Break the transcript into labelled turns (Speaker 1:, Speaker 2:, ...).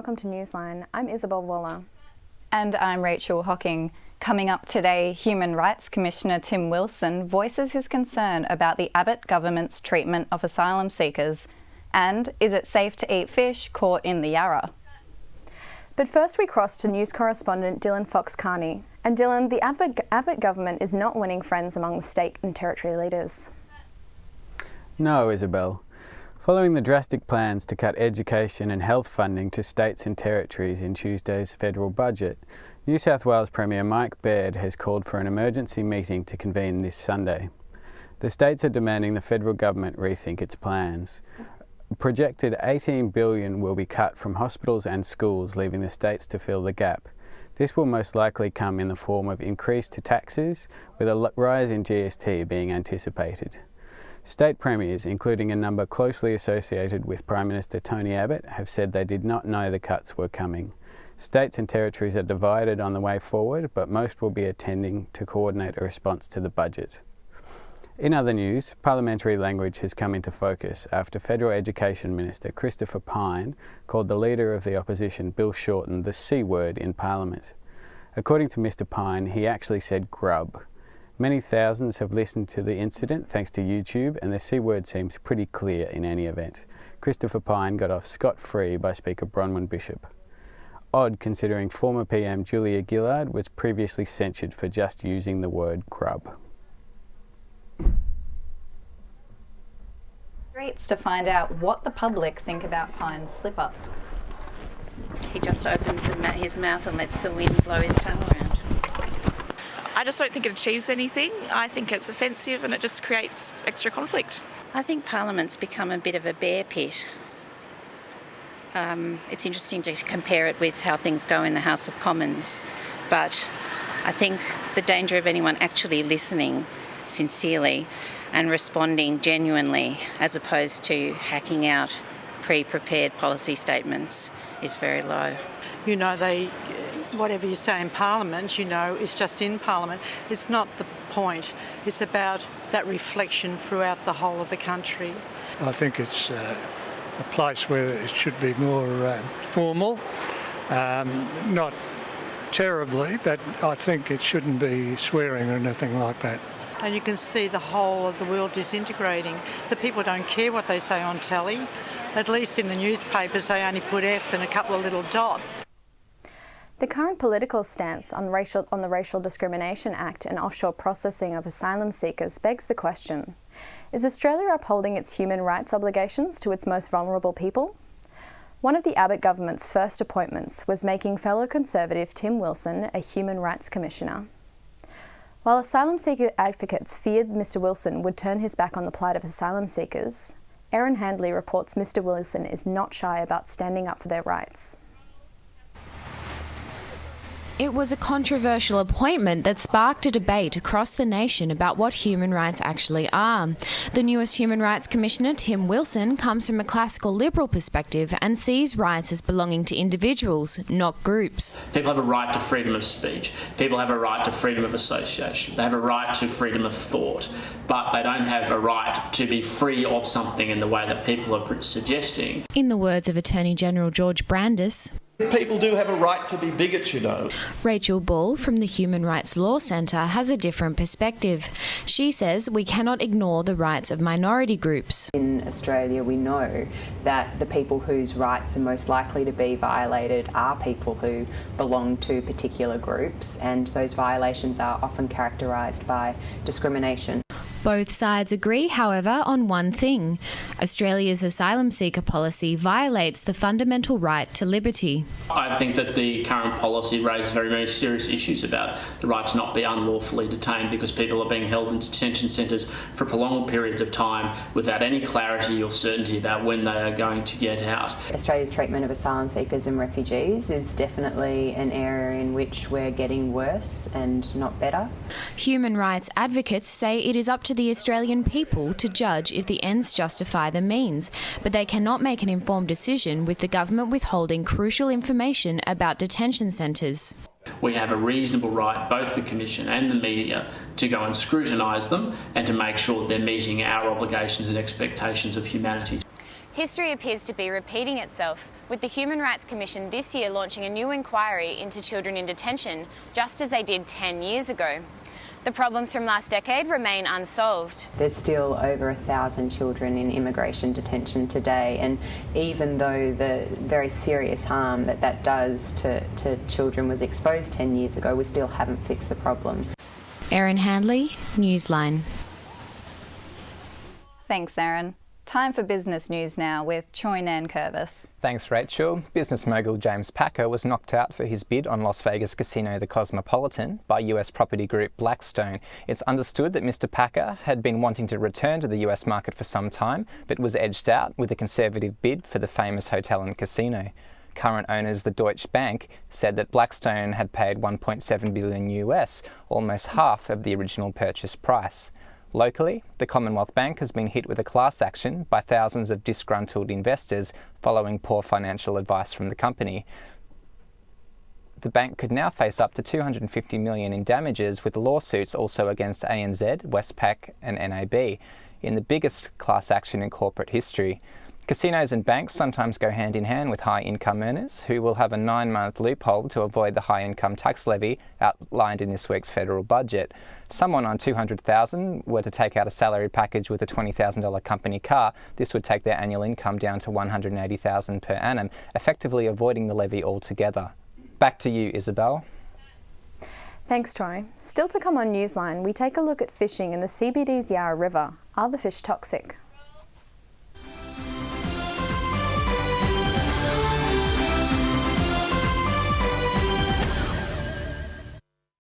Speaker 1: welcome to Newsline. I'm Isabel Waller.
Speaker 2: And I'm Rachel Hocking. Coming up today, Human Rights Commissioner Tim Wilson voices his concern about the Abbott government's treatment of asylum seekers. And is it safe to eat fish caught in the Yarra?
Speaker 1: But first we cross to news correspondent Dylan Fox-Carney. And Dylan, the Abbott government is not winning friends among the state and territory leaders.
Speaker 3: No, Isabel. Following the drastic plans to cut education and health funding to states and territories in Tuesday's federal budget, New South Wales Premier Mike Baird has called for an emergency meeting to convene this Sunday. The states are demanding the federal government rethink its plans. A projected $18 billion will be cut from hospitals and schools, leaving the states to fill the gap. This will most likely come in the form of increased taxes, with a rise in GST being anticipated. State premiers, including a number closely associated with Prime Minister Tony Abbott, have said they did not know the cuts were coming. States and territories are divided on the way forward, but most will be attending to coordinate a response to the budget. In other news, parliamentary language has come into focus after Federal Education Minister Christopher Pyne called the Leader of the Opposition, Bill Shorten, the C word in Parliament. According to Mr Pyne, he actually said grub. Many thousands have listened to the incident thanks to YouTube, and the C word seems pretty clear in any event. Christopher Pyne got off scot-free by Speaker Bronwyn Bishop. Odd, considering former PM Julia Gillard was previously censured for just using the word grub.
Speaker 2: Streets to find out what the public think about Pyne's slip-up.
Speaker 4: He just opens his mouth and lets the wind blow his tongue around.
Speaker 5: I just don't think it achieves anything. I think it's offensive and it just creates extra conflict.
Speaker 4: I think Parliament's become a bit of a bear pit. It's interesting to compare it with how things go in the House of Commons, but I think the danger of anyone actually listening sincerely and responding genuinely, as opposed to hacking out pre-prepared policy statements, is very low.
Speaker 6: You know, whatever you say in Parliament, is just in Parliament. It's not the point. It's about that reflection throughout the whole of the country.
Speaker 7: I think it's a place where it should be more formal, not terribly, but I think it shouldn't be swearing or anything like that.
Speaker 6: And you can see the whole of the world disintegrating. The people don't care what they say on telly. At least in the newspapers, they only put F and a couple of little dots.
Speaker 1: The current political stance on the Racial Discrimination Act and offshore processing of asylum seekers begs the question: is Australia upholding its human rights obligations to its most vulnerable people? One of the Abbott government's first appointments was making fellow Conservative Tim Wilson a Human Rights Commissioner. While asylum seeker advocates feared Mr Wilson would turn his back on the plight of asylum seekers, Erin Handley reports Mr Wilson is not shy about standing up for their rights.
Speaker 8: It was a controversial appointment that sparked a debate across the nation about what human rights actually are. The newest Human Rights Commissioner, Tim Wilson, comes from a classical liberal perspective and sees rights as belonging to individuals, not groups.
Speaker 9: People have a right to freedom of speech. People have a right to freedom of association. They have a right to freedom of thought. But they don't have a right to be free of something in the way that people are suggesting.
Speaker 8: In the words of Attorney General George Brandis,
Speaker 10: people do have a right to be bigots,
Speaker 8: Rachel Ball from the Human Rights Law Centre has a different perspective. She says we cannot ignore the rights of minority groups.
Speaker 11: In Australia, we know that the people whose rights are most likely to be violated are people who belong to particular groups, and those violations are often characterised by discrimination.
Speaker 8: Both sides agree, however, on one thing. Australia's asylum seeker policy violates the fundamental right to liberty.
Speaker 9: I think that the current policy raises very, very serious issues about the right to not be unlawfully detained, because people are being held in detention centres for prolonged periods of time without any clarity or certainty about when they are going to get out.
Speaker 11: Australia's treatment of asylum seekers and refugees is definitely an area in which we're getting worse and not better.
Speaker 8: Human rights advocates say it is up to the Australian people to judge if the ends justify the means, but they cannot make an informed decision with the government withholding crucial information about detention centres.
Speaker 9: We have a reasonable right, both the Commission and the media, to go and scrutinise them and to make sure they're meeting our obligations and expectations of humanity.
Speaker 12: History appears to be repeating itself, with the Human Rights Commission this year launching a new inquiry into children in detention, just as they did 10 years ago. The problems from last decade remain unsolved.
Speaker 11: There's still over 1,000 children in immigration detention today, and even though the very serious harm that does to children was exposed 10 years ago, we still haven't fixed the problem.
Speaker 8: Erin Handley, Newsline.
Speaker 2: Thanks, Erin. Time for business news now with Choi Nan-Curvis.
Speaker 13: Thanks, Rachel. Business mogul James Packer was knocked out for his bid on Las Vegas casino The Cosmopolitan by US property group Blackstone. It's understood that Mr. Packer had been wanting to return to the US market for some time, but was edged out with a conservative bid for the famous hotel and casino. Current owners, the Deutsche Bank, said that Blackstone had paid $1.7 billion US, almost half of the original purchase price. Locally, the Commonwealth Bank has been hit with a class action by thousands of disgruntled investors following poor financial advice from the company. The bank could now face up to $250 million in damages, with lawsuits also against ANZ, Westpac and NAB, in the biggest class action in corporate history. Casinos and banks sometimes go hand in hand with high-income earners, who will have a 9-month loophole to avoid the high-income tax levy outlined in this week's federal budget. Someone on $200,000 were to take out a salary package with a $20,000 company car, this would take their annual income down to $180,000 per annum, effectively avoiding the levy altogether. Back to you, Isabel.
Speaker 1: Thanks, Troy. Still to come on Newsline, we take a look at fishing in the CBD's Yarra River. Are the fish toxic?